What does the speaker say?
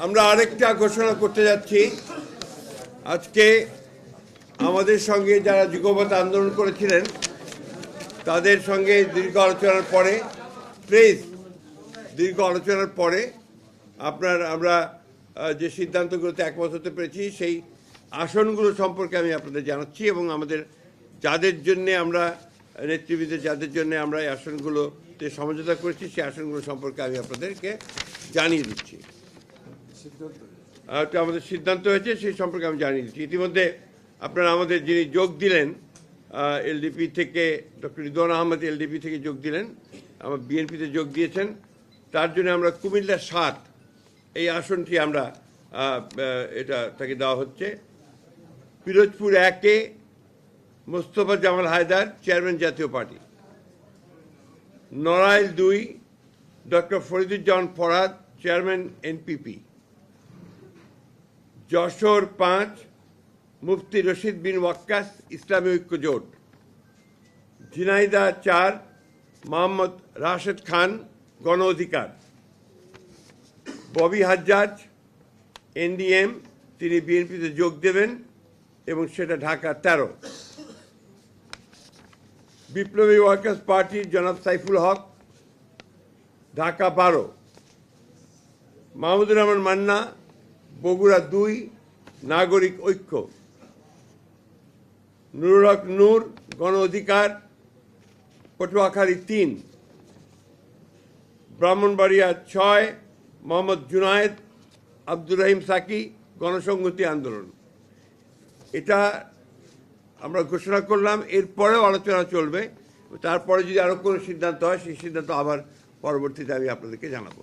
আমরা আরেকটা ঘোষণা করতে যাচ্ছি। আজকে আমাদের সঙ্গে যারা যুগপৎ আন্দোলন করেছিলেন তাদের সঙ্গে দীর্ঘ আলোচনার পরে আমরা যে সিদ্ধান্তগুলোতে একমত হতে পেরেছি সেই আসনগুলো সম্পর্কে আমি আপনাদের জানাচ্ছি এবং আমাদের যাদের জন্য আমরা নেতৃবৃন্দের যাদের জন্য আমরা এই আসনগুলোতে সমঝোতা করেছি সেই আসনগুলো সম্পর্কে আমি আপনাদেরকে জানিয়ে দিচ্ছি। আমাদের সিদ্ধান্ত হয়েছে সেই সম্পর্কে আমি জানিয়ে দিচ্ছি। ইতিমধ্যে আপনারা আমাদের যিনি যোগ দিলেন এলডিপি থেকে ডক্টর রিদওয়ান আহমেদ এলডিপি থেকে যোগ দিলেন, আমার বিএনপিতে যোগ দিয়েছেন। তার জন্য আমরা কুমিল্লা ৭ এই আসনটি আমরা এটা তাকে দেওয়া হচ্ছে। পিরোজপুর ১-এ মোস্তফা জামাল হায়দার, চেয়ারম্যান জাতীয় party. Narail ২ doctor Fariduzzaman Farhad, chairman NPP. Jessore ৫ মুফতি রশিদ বিন ওয়াক্কাস, ইসলামী ঐক্য জোট। ঝিনাইদহ ৪ মোহাম্মদ রাশেদ খান, গণ অধিকার। ববি হাজ্জাজ এনডিএম, তিনি বিএনপিতে যোগ দেবেন এবং সেটা ঢাকা ১৩। বিপ্লবী ওয়ার্কার্স পার্টির জনাব সাইফুল হক, ঢাকা ১২। মাহমুদুর রহমান মান্না, বগুড়া ২ নাগরিক ঐক্য। নুরুল হক নূর, গণ অধিকার, পটুয়াখালী ৩। ব্রাহ্মণবাড়িয়া ৬ মোহাম্মদ জুনায়েদ আব্দুর রহিম সাকি, গণসংহতি আন্দোলন। এটা আমরা ঘোষণা করলাম, এরপরেও আলোচনা চলবে। তারপরে যদি আরও কোনো সিদ্ধান্ত হয় সেই সিদ্ধান্ত আবার পরবর্তীতে আমি আপনাদেরকে জানাবো।